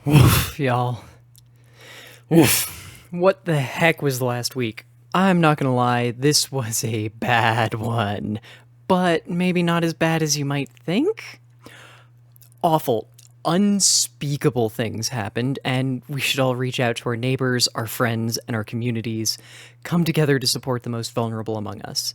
Oof, y'all. Oof. What the heck was last week? I'm not gonna lie, this was a bad one. But maybe not as bad as you might think? Awful, unspeakable things happened, and we should all reach out to our neighbors, our friends, and our communities, come together to support the most vulnerable among us.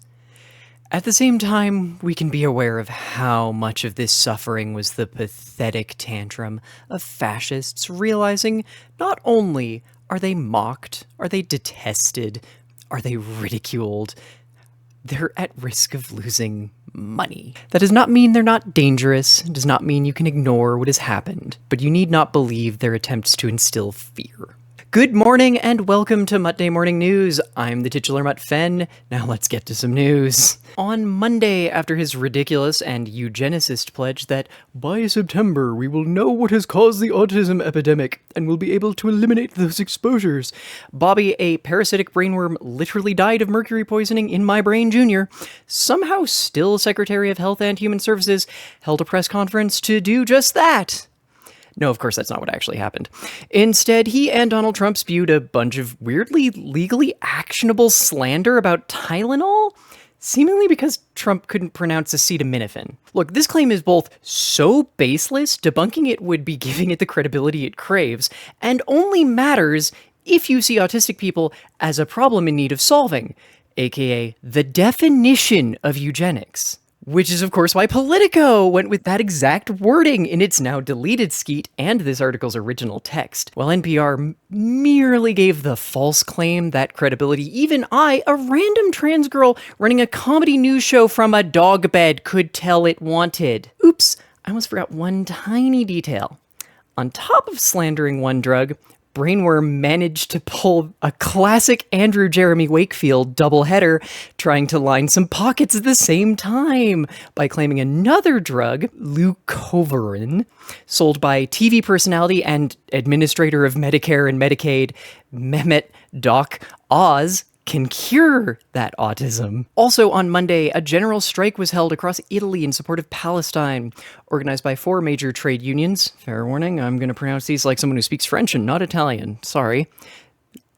At the same time, we can be aware of how much of this suffering was the pathetic tantrum of fascists realizing not only are they mocked, are they detested, are they ridiculed, they're at risk of losing money. That does not mean they're not dangerous, it does not mean you can ignore what has happened, but you need not believe their attempts to instill fear. Good morning and welcome to Muttday Morning News. I'm the titular Mutt Fen. Now let's get to some news. On Monday, after his ridiculous and eugenicist pledge that by September we will know what has caused the autism epidemic and will be able to eliminate those exposures, Bobby, a parasitic brainworm, literally died of mercury poisoning in my brain Jr., somehow still Secretary of Health and Human Services, held a press conference to do just that. No, of course, that's not what actually happened. Instead, he and Donald Trump spewed a bunch of weirdly legally actionable slander about Tylenol, seemingly because Trump couldn't pronounce acetaminophen. Look, this claim is both so baseless, debunking it would be giving it the credibility it craves, and only matters if you see autistic people as a problem in need of solving, aka the definition of eugenics. Which is, of course, why Politico went with that exact wording in its now deleted skeet and this article's original text. While NPR merely gave the false claim that credibility, even I, a random trans girl running a comedy news show from a dog bed, could tell it wanted. Oops, I almost forgot one tiny detail. On top of slandering one drug, Brainworm managed to pull a classic Andrew Jeremy Wakefield doubleheader, trying to line some pockets at the same time by claiming another drug, leucovorin, sold by TV personality and administrator of Medicare and Medicaid, Mehmet Doc Oz, can cure that autism. Also on Monday, a general strike was held across Italy in support of Palestine, organized by 4 major trade unions. Fair warning, I'm going to pronounce these like someone who speaks French and not Italian. Sorry.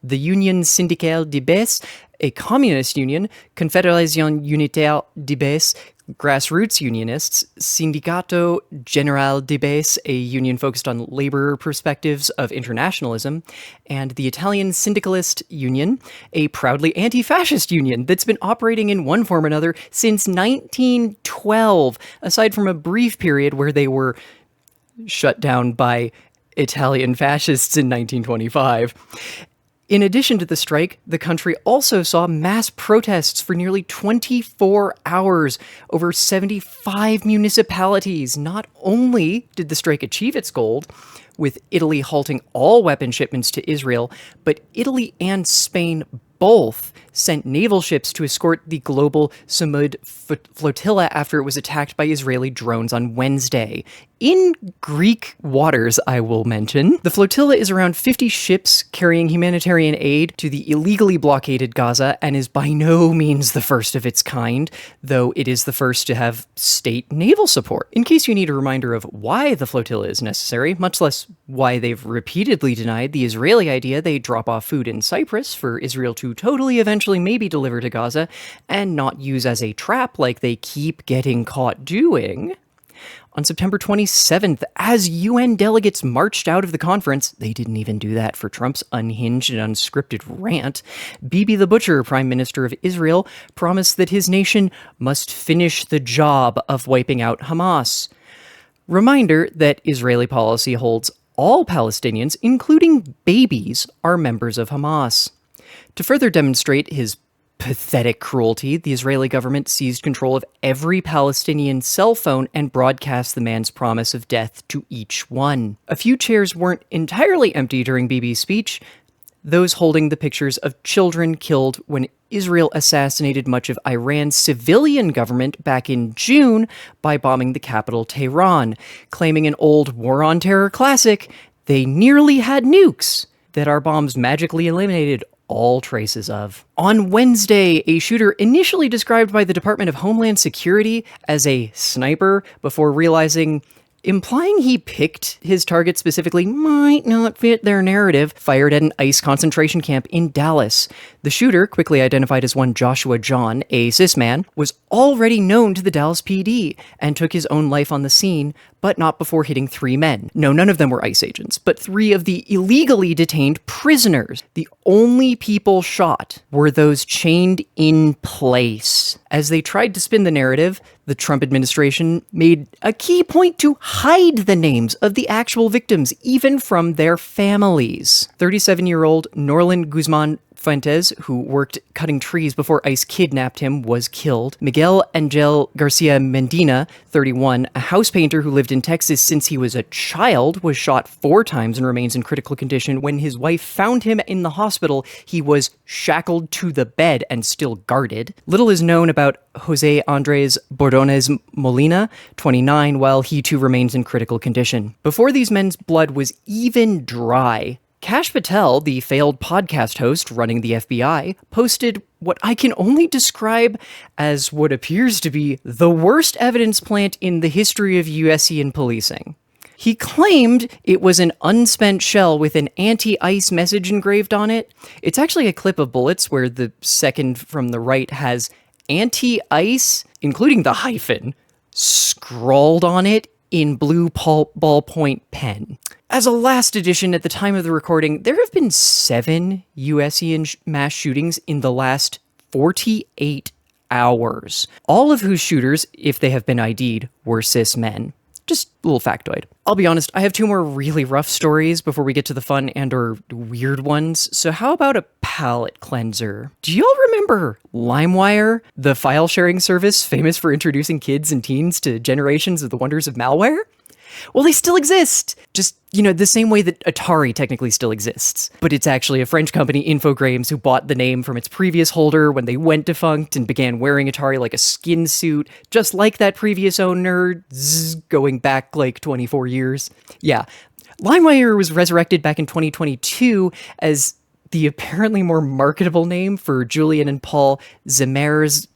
The Union Syndicale de Base, a communist union, Confédération Unitaire de Base, grassroots unionists, Sindicato Generale de Base, a union focused on labor perspectives of internationalism, and the Italian Syndicalist Union, a proudly anti-fascist union that's been operating in one form or another since 1912, aside from a brief period where they were shut down by Italian fascists in 1925. In addition to the strike, the country also saw mass protests for nearly 24 hours over 75 municipalities. Not only did the strike achieve its goal, with Italy halting all weapon shipments to Israel, but Italy and Spain both sent naval ships to escort the global Sumud Flotilla after it was attacked by Israeli drones on Wednesday. In Greek waters, I will mention. The flotilla is around 50 ships carrying humanitarian aid to the illegally blockaded Gaza and is by no means the first of its kind, though it is the first to have state naval support. In case you need a reminder of why the flotilla is necessary, much less why they've repeatedly denied the Israeli idea they drop off food in Cyprus for Israel to totally eventually maybe deliver to Gaza and not use as a trap like they keep getting caught doing. On September 27th, as UN delegates marched out of the conference, they didn't even do that for Trump's unhinged and unscripted rant, Bibi the Butcher, Prime Minister of Israel, promised that his nation must finish the job of wiping out Hamas. Reminder that Israeli policy holds all Palestinians, including babies, are members of Hamas. To further demonstrate his pathetic cruelty, the Israeli government seized control of every Palestinian cell phone and broadcast the man's promise of death to each one. A few chairs weren't entirely empty during Bibi's speech, those holding the pictures of children killed when Israel assassinated much of Iran's civilian government back in June by bombing the capital Tehran, claiming an old War on Terror classic, they nearly had nukes that our bombs magically eliminated all traces of. On Wednesday, a shooter initially described by the Department of Homeland Security as a sniper before realizing implying he picked his target specifically might not fit their narrative, fired at an ICE concentration camp in Dallas. The shooter, quickly identified as one Joshua John, a cis man, was already known to the Dallas PD and took his own life on the scene, but not before hitting 3 men. No, none of them were ICE agents, but 3 of the illegally detained prisoners. The only people shot were those chained in place. As they tried to spin the narrative, the Trump administration made a key point to hide the names of the actual victims, even from their families. 37-year-old Norlin Guzman Fuentes, who worked cutting trees before ICE kidnapped him, was killed. Miguel Angel Garcia Mendina, 31, a house painter who lived in Texas since he was a child, was shot 4 times and remains in critical condition. When his wife found him in the hospital, he was shackled to the bed and still guarded. Little is known about Jose Andres Bordones Molina, 29, while he too remains in critical condition. Before these men's blood was even dry, Kash Patel, the failed podcast host running the FBI, posted what I can only describe as what appears to be the worst evidence plant in the history of USC policing. He claimed it was an unspent shell with an anti-ICE message engraved on it. It's actually a clip of bullets where the second from the right has anti-ICE, including the hyphen, scrawled on it in blue ballpoint pen. As a last addition, at the time of the recording, there have been 7 USC mass shootings in the last 48 hours. All of whose shooters, if they have been ID'd, were cis men. Just a little factoid. I'll be honest, I have 2 more really rough stories before we get to the fun and or weird ones, so how about a palate cleanser? Do y'all remember LimeWire, the file sharing service famous for introducing kids and teens to generations of the wonders of malware? Well, they still exist. Just, the same way that Atari technically still exists. But it's actually a French company, Infogrames, who bought the name from its previous holder when they went defunct and began wearing Atari like a skin suit, just like that previous owner, going back like 24 years. Yeah, LimeWire was resurrected back in 2022 as the apparently more marketable name for Julian and Paul Zemer's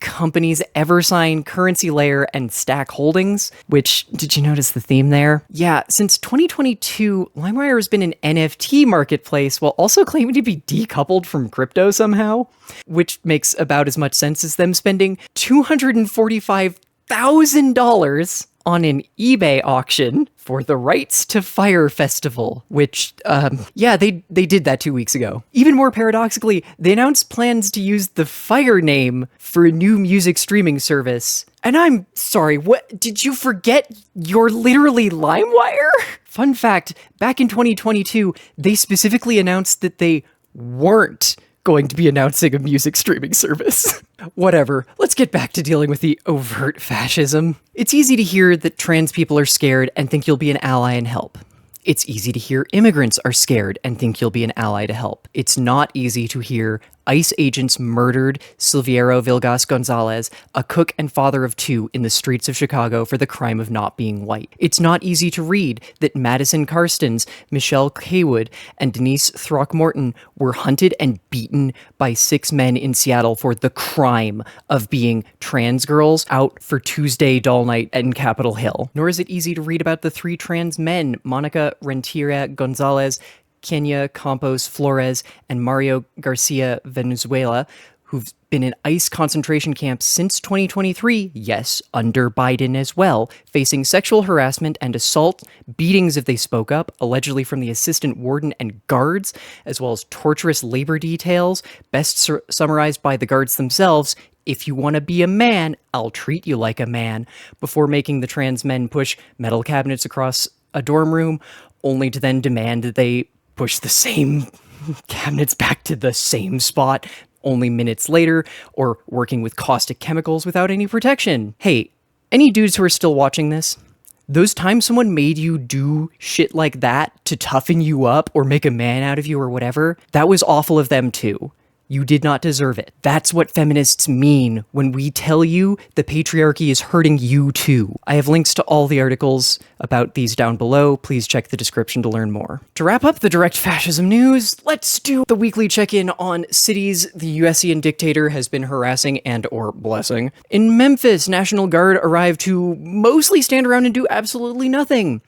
companies Eversign, Currency Layer, and Stack Holdings, which, did you notice the theme there? Yeah, since 2022, LimeWire has been an NFT marketplace while also claiming to be decoupled from crypto somehow, which makes about as much sense as them spending $245,000 on an eBay auction for the rights to Fire Festival, which, they did that 2 weeks ago. Even more paradoxically, they announced plans to use the Fire name for a new music streaming service. And I'm sorry, what? Did you forget you're literally LimeWire? Fun fact, back in 2022, they specifically announced that they weren't going to be announcing a music streaming service. Whatever, let's get back to dealing with the overt fascism. It's easy to hear that trans people are scared and think you'll be an ally and help. It's easy to hear immigrants are scared and think you'll be an ally to help. It's not easy to hear ICE agents murdered Silviero Vilgas Gonzalez, a cook and father of 2, in the streets of Chicago for the crime of not being white. It's not easy to read that Madison Karstens, Michelle Haywood, and Denise Throckmorton were hunted and beaten by 6 men in Seattle for the crime of being trans girls out for Tuesday doll night in Capitol Hill. Nor is it easy to read about the 3 trans men, Monica Renteria Gonzalez, Kenya Campos Flores, and Mario Garcia Venezuela, who've been in ICE concentration camps since 2023, yes, under Biden as well, facing sexual harassment and assault, beatings if they spoke up, allegedly from the assistant warden and guards, as well as torturous labor details, best summarized by the guards themselves: "If you want to be a man, I'll treat you like a man," before making the trans men push metal cabinets across a dorm room, only to then demand that they push the same cabinets back to the same spot only minutes later, or working with caustic chemicals without any protection. Hey, any dudes who are still watching this, those times someone made you do shit like that to toughen you up or make a man out of you or whatever, that was awful of them too. You did not deserve it. That's what feminists mean when we tell you the patriarchy is hurting you too. I have links to all the articles about these down below. Please check the description to learn more. To wrap up the direct fascism news, let's do the weekly check-in on cities the USian dictator has been harassing and or blessing. In Memphis, National Guard arrived to mostly stand around and do absolutely nothing.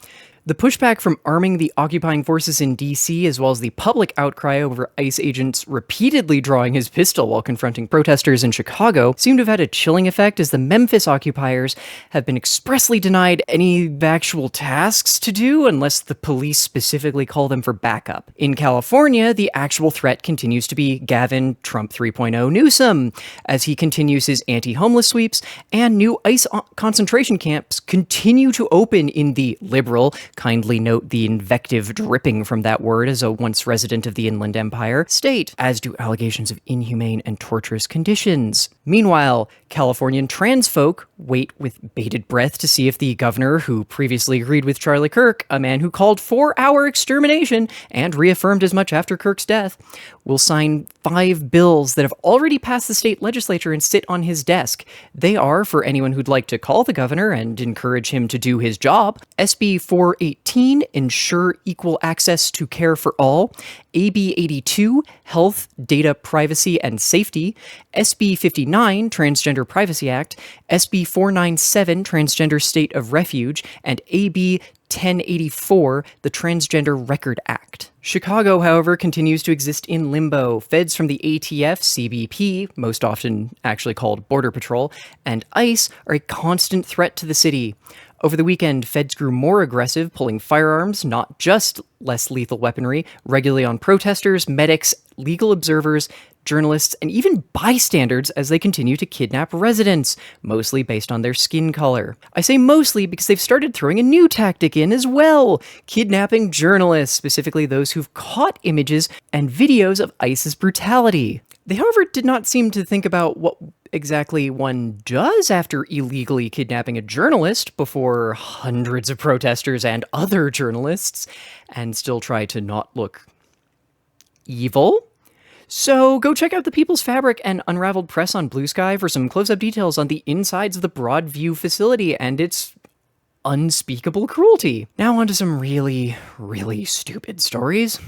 The pushback from arming the occupying forces in DC, as well as the public outcry over ICE agents repeatedly drawing his pistol while confronting protesters in Chicago, seem to have had a chilling effect, as the Memphis occupiers have been expressly denied any actual tasks to do unless the police specifically call them for backup. In California, the actual threat continues to be Gavin Trump 3.0 Newsom, as he continues his anti-homeless sweeps, and new ICE concentration camps continue to open in the liberal, kindly note the invective dripping from that word as a once resident of the Inland Empire state, as do allegations of inhumane and torturous conditions. Meanwhile, Californian trans folk wait with bated breath to see if the governor, who previously agreed with Charlie Kirk, a man who called for our extermination and reaffirmed as much after Kirk's death, will sign 5 bills that have already passed the state legislature and sit on his desk. They are, for anyone who'd like to call the governor and encourage him to do his job, SB 418, Ensure Equal Access to Care for All, AB 82, Health, Data Privacy and Safety, SB 59, Transgender Privacy Act, SB 497, Transgender State of Refuge, and AB 1084, the Transgender Record Act. Chicago, however, continues to exist in limbo. Feds from the ATF, CBP, most often actually called Border Patrol, and ICE are a constant threat to the city. Over the weekend, feds grew more aggressive, pulling firearms, not just less lethal weaponry, regularly on protesters, medics, legal observers, journalists, and even bystanders as they continue to kidnap residents, mostly based on their skin color. I say mostly because they've started throwing a new tactic in as well, kidnapping journalists, specifically those who've caught images and videos of ICE's brutality. They, however, did not seem to think about what exactly one does after illegally kidnapping a journalist before hundreds of protesters and other journalists, and still try to not look evil. So go check out the People's Fabric and Unraveled Press on Blue Sky for some close-up details on the insides of the Broadview facility and its unspeakable cruelty. Now on to some really, really stupid stories.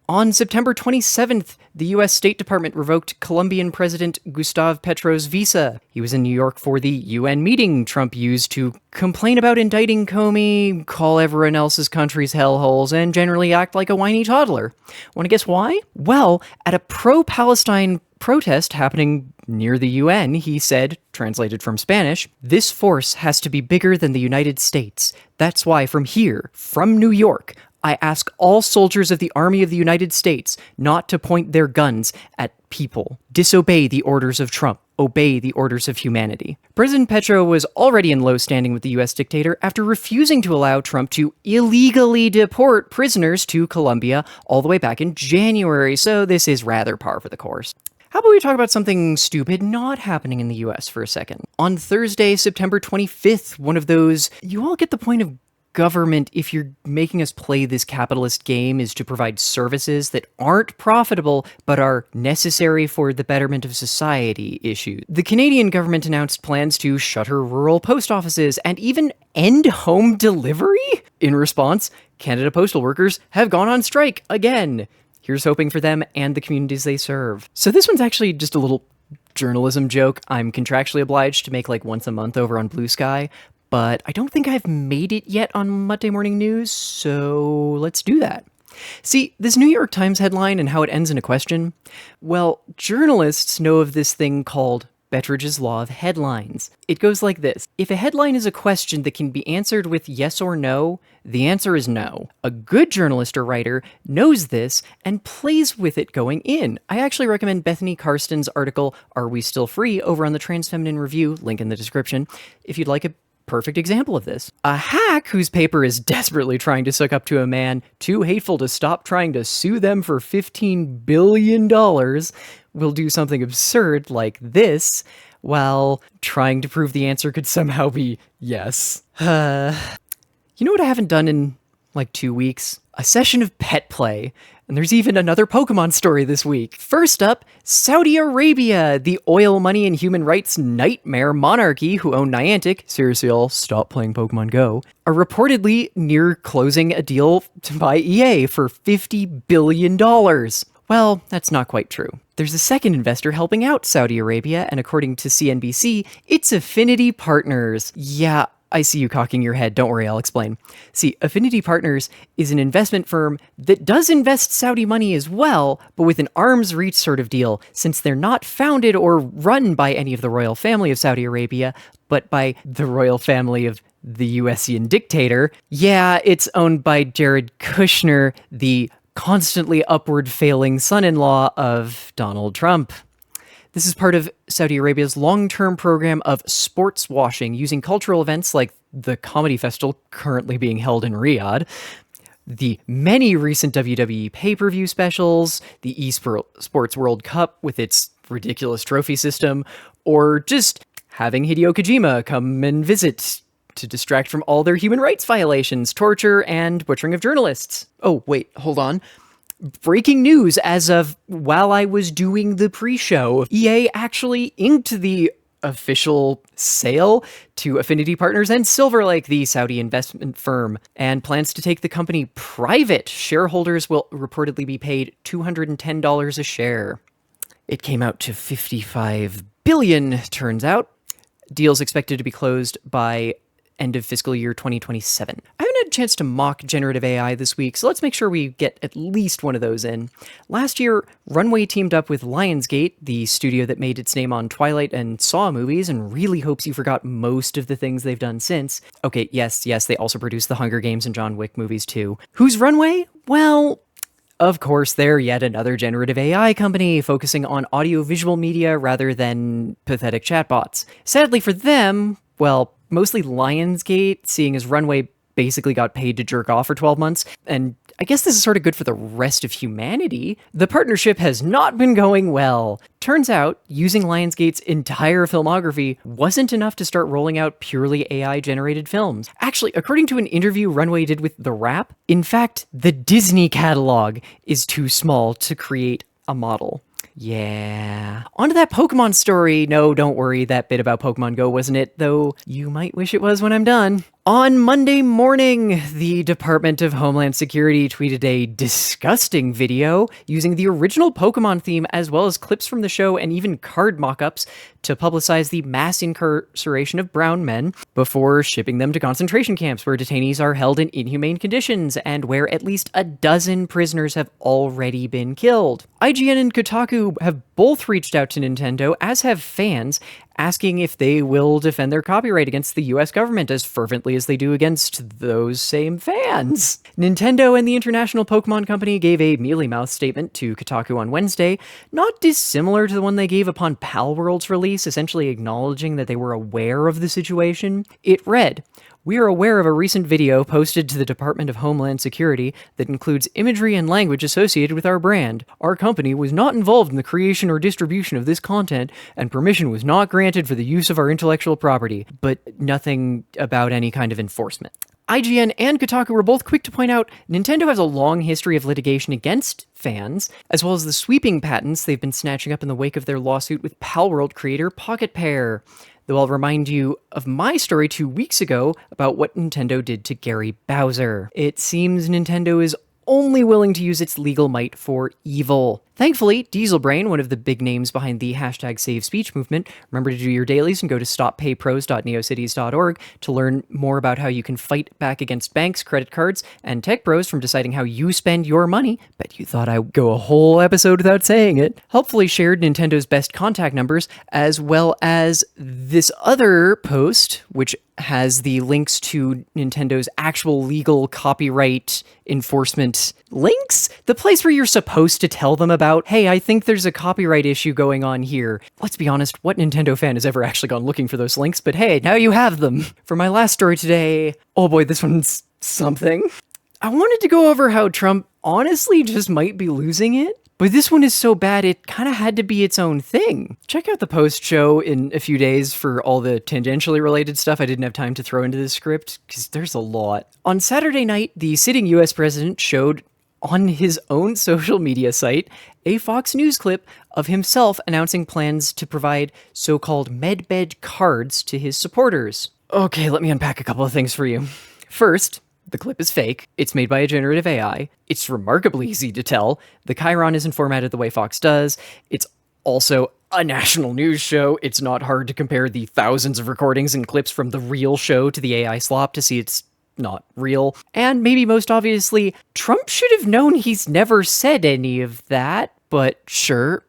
On September 27th, the U.S. State Department revoked Colombian President Gustavo Petro's visa. He was in New York for the UN meeting Trump used to complain about indicting Comey, call everyone else's countries hellholes, and generally act like a whiny toddler. Want to guess why? Well, at a pro-Palestine protest happening near the UN, he said, translated from Spanish, "This force has to be bigger than the United States. That's why from here, from New York, I ask all soldiers of the Army of the United States not to point their guns at people. Disobey the orders of Trump. Obey the orders of humanity." President Petro was already in low standing with the US dictator after refusing to allow Trump to illegally deport prisoners to Colombia all the way back in January, so this is rather par for the course. How about we talk about something stupid not happening in the US for a second? On Thursday, September 25th, one of those, you all get the point of government, if you're making us play this capitalist game, is to provide services that aren't profitable but are necessary for the betterment of society issue. The Canadian government announced plans to shutter rural post offices and even end home delivery. In response, Canada postal workers have gone on strike again. Here's hoping for them and the communities they serve. So this one's actually just a little journalism joke I'm contractually obliged to make like once a month over on Blue Sky, but I don't think I've made it yet on Muttday Morning News, so let's do that. See, this New York Times headline and how it ends in a question, well, journalists know of this thing called Betteridge's Law of Headlines. It goes like this. If a headline is a question that can be answered with yes or no, the answer is no. A good journalist or writer knows this and plays with it going in. I actually recommend Bethany Karsten's article, Are We Still Free, over on the Trans Feminine Review, link in the description, if you'd like a perfect example of this. A hack whose paper is desperately trying to suck up to a man too hateful to stop trying to sue them for $15 billion will do something absurd like this while trying to prove the answer could somehow be yes. You know what I haven't done in like 2 weeks? A session of pet play. And there's even another Pokémon story this week. First up, Saudi Arabia, the oil, money, and human rights nightmare monarchy who own Niantic, seriously all, stop playing Pokemon Go, are reportedly near closing a deal to buy EA for $50 billion. Well, that's not quite true. There's a second investor helping out Saudi Arabia, and according to CNBC, it's Affinity Partners. Yeah, I see you cocking your head. Don't worry, I'll explain. See, Affinity Partners is an investment firm that does invest Saudi money as well, but with an arm's reach sort of deal, since they're not founded or run by any of the royal family of Saudi Arabia, but by the royal family of the USian dictator. Yeah, it's owned by Jared Kushner, the constantly upward failing son-in-law of Donald Trump. This is part of Saudi Arabia's long-term program of sports washing, using cultural events like the comedy festival currently being held in Riyadh, the many recent WWE pay-per-view specials, the eSports World Cup with its ridiculous trophy system, or just having Hideo Kojima come and visit to distract from all their human rights violations, torture, and butchering of journalists. Oh, wait, hold on. Breaking news as of while I was doing the pre-show, EA actually inked the official sale to Affinity Partners and Silver Lake, the Saudi investment firm, and plans to take the company private. Shareholders will reportedly be paid $210 a share. It came out to $55 billion, turns out. Deal's expected to be closed by end of fiscal year 2027. I haven't had a chance to mock generative AI this week, so let's make sure we get at least one of those in. Last year, Runway teamed up with Lionsgate, the studio that made its name on Twilight and Saw movies, and really hopes you forgot most of the things they've done since. Okay, yes, they also produced the Hunger Games and John Wick movies too. Who's Runway? Well, of course, they're yet another generative AI company focusing on audio-visual media rather than pathetic chatbots. Sadly for them, well, mostly Lionsgate, seeing as Runway basically got paid to jerk off for 12 months, and I guess this is sort of good for the rest of humanity. The partnership has not been going well. Turns out, using Lionsgate's entire filmography wasn't enough to start rolling out purely AI-generated films. Actually, according to an interview Runway did with The Wrap, in fact, the Disney catalog is too small to create a model. Yeah. On to that Pokemon story. No, don't worry, that bit about Pokemon Go wasn't it, though you might wish it was when I'm done. On Monday morning, the Department of Homeland Security tweeted a disgusting video using the original Pokémon theme as well as clips from the show and even card mock-ups to publicize the mass incarceration of brown men before shipping them to concentration camps where detainees are held in inhumane conditions and where at least a dozen prisoners have already been killed. IGN and Kotaku have both reached out to Nintendo, as have fans, asking if they will defend their copyright against the US government as fervently as they do against those same fans. Nintendo and the International Pokémon Company gave a mealy-mouthed statement to Kotaku on Wednesday, not dissimilar to the one they gave upon Palworld's release, essentially acknowledging that they were aware of the situation. It read, "We are aware of a recent video posted to the Department of Homeland Security that includes imagery and language associated with our brand. Our company was not involved in the creation or distribution of this content, and permission was not granted for the use of our intellectual property," but nothing about any kind of enforcement. IGN and Kotaku were both quick to point out Nintendo has a long history of litigation against fans, as well as the sweeping patents they've been snatching up in the wake of their lawsuit with Palworld creator Pocket Pair. Though I'll remind you of my story 2 weeks ago about what Nintendo did to Gary Bowser. It seems Nintendo is only willing to use its legal might for evil. Thankfully, Dieselbrain, one of the big names behind the hashtag Save Speech movement, remember to do your dailies and go to stoppaypros.neocities.org to learn more about how you can fight back against banks, credit cards, and tech bros from deciding how you spend your money. Bet you thought I'd go a whole episode without saying it. Helpfully shared Nintendo's best contact numbers, as well as this other post, which has the links to Nintendo's actual legal copyright enforcement links, the place where you're supposed to tell them about, hey, I think there's a copyright issue going on here. Let's be honest, what Nintendo fan has ever actually gone looking for those links? But hey, now you have them. For my last story today, oh boy, this one's something. I wanted to go over how Trump honestly just might be losing it. But this one is so bad, it kind of had to be its own thing. Check out the post show in a few days for all the tangentially related stuff I didn't have time to throw into the script, because there's a lot. On Saturday night, the sitting US president showed on his own social media site a Fox News clip of himself announcing plans to provide so-called Medbed cards to his supporters. Okay, let me unpack a couple of things for you. First, the clip is fake. It's made by a generative AI. It's remarkably easy to tell. The chyron isn't formatted the way Fox does. It's also a national news show. It's not hard to compare the thousands of recordings and clips from the real show to the AI slop to see it's not real. And maybe most obviously, Trump should have known he's never said any of that, but sure.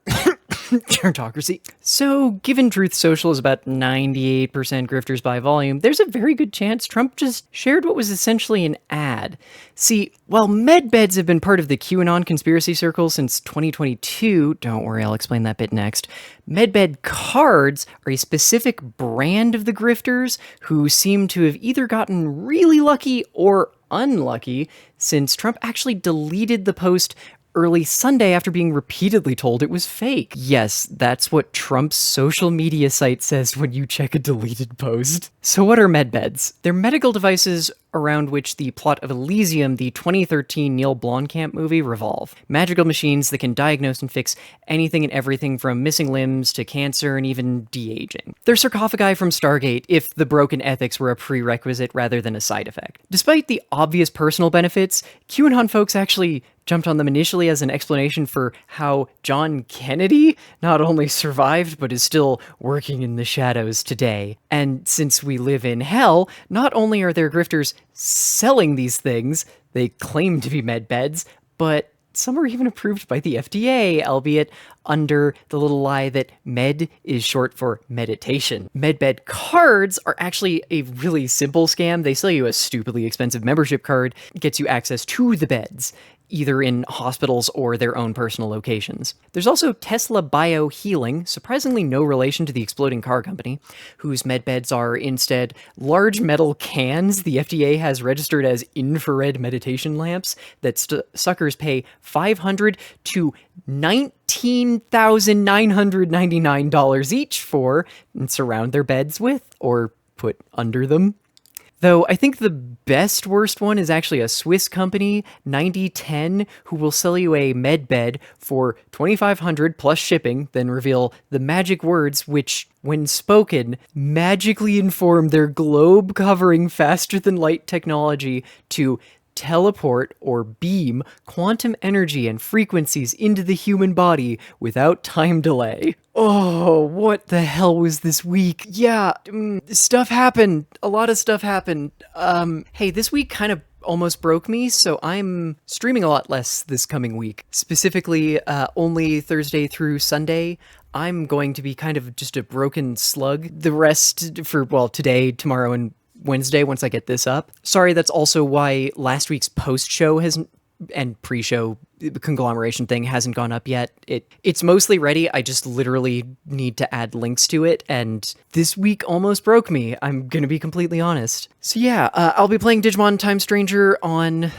Gerontocracy. So, given Truth Social is about 98% grifters by volume, there's a very good chance Trump just shared what was essentially an ad. See, while medbeds have been part of the QAnon conspiracy circle since 2022, don't worry, I'll explain that bit next, medbed cards are a specific brand of the grifters who seem to have either gotten really lucky or unlucky since Trump actually deleted the post early Sunday after being repeatedly told it was fake. Yes, that's what Trump's social media site says when you check a deleted post. So what are medbeds? They're medical devices around which the plot of Elysium, the 2013 Neil Blomkamp movie, revolve. Magical machines that can diagnose and fix anything and everything from missing limbs to cancer and even de-aging. They're sarcophagi from Stargate if the broken ethics were a prerequisite rather than a side effect. Despite the obvious personal benefits, QAnon folks actually jumped on them initially as an explanation for how John Kennedy not only survived but is still working in the shadows today. And since we live in hell, not only are there grifters selling these things, they claim to be medbeds, but some are even approved by the FDA, albeit under the little lie that med is short for meditation. Medbed cards are actually a really simple scam. They sell you a stupidly expensive membership card, gets you access to the beds, either in hospitals or their own personal locations. There's also Tesla Bio Healing, surprisingly no relation to the exploding car company, whose medbeds are instead large metal cans the FDA has registered as infrared meditation lamps that suckers pay $500 to $19,999 each for and surround their beds with or put under them. Though I think the worst one is actually a Swiss company, 9010, who will sell you a medbed for $2,500 plus shipping, then reveal the magic words which, when spoken, magically inform their globe-covering faster-than-light technology to teleport or beam quantum energy and frequencies into the human body without time delay. Oh, what the hell was this week? Yeah, stuff happened. A lot of stuff happened. Hey, this week kind of almost broke me, so I'm streaming a lot less this coming week. Specifically, only Thursday through Sunday. I'm going to be kind of just a broken slug. The rest for, well, today, tomorrow, and Wednesday once I get this up. Sorry, that's also why last week's post-show hasn't, and pre-show conglomeration thing hasn't gone up yet. It's mostly ready. I just literally need to add links to it, and this week almost broke me. I'm gonna be completely honest. So yeah, I'll be playing Digimon Time Stranger on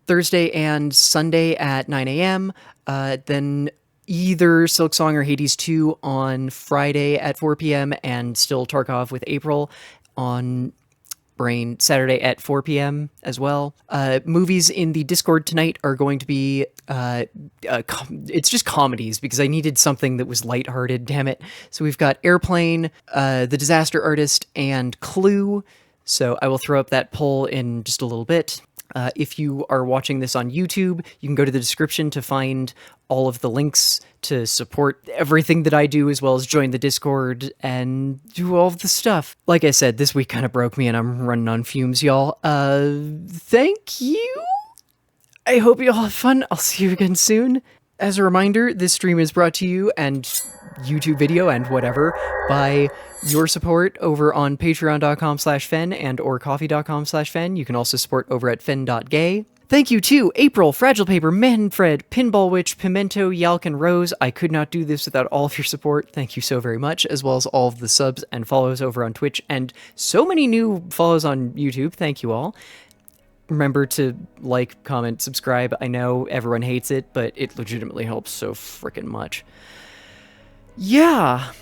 Thursday and Sunday at 9 a.m. Then either Silk Song or Hades 2 on Friday at 4 p.m. and still Tarkov with April on Brain Saturday at 4 p.m. as well. Movies in the Discord tonight are going to be, it's just comedies because I needed something that was lighthearted, damn it. So we've got Airplane, The Disaster Artist, and Clue. So I will throw up that poll in just a little bit. If you are watching this on YouTube, you can go to the description to find all of the links to support everything that I do, as well as join the Discord and do all of the stuff. Like I said, this week kind of broke me and I'm running on fumes, y'all. Thank you. I hope you all have fun. I'll see you again soon. As a reminder, this stream is brought to you, and YouTube video and whatever, by your support over on patreon.com/fen and or coffee.com/fen. You can also support over at fen.gay. Thank you to April, Fragile Paper, Manfred, Pinball Witch, Pimento, Yalk, and Rose. I could not do this without all of your support. Thank you so very much, as well as all of the subs and follows over on Twitch, and so many new follows on YouTube. Thank you all. Remember to like, comment, subscribe. I know everyone hates it, but it legitimately helps so frickin' much. Yeah,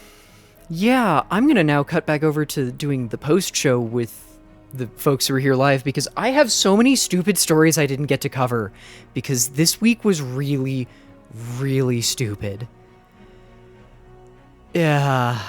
I'm gonna now cut back over to doing the post-show with the folks who are here live, because I have so many stupid stories I didn't get to cover, because this week was really, really stupid. Yeah.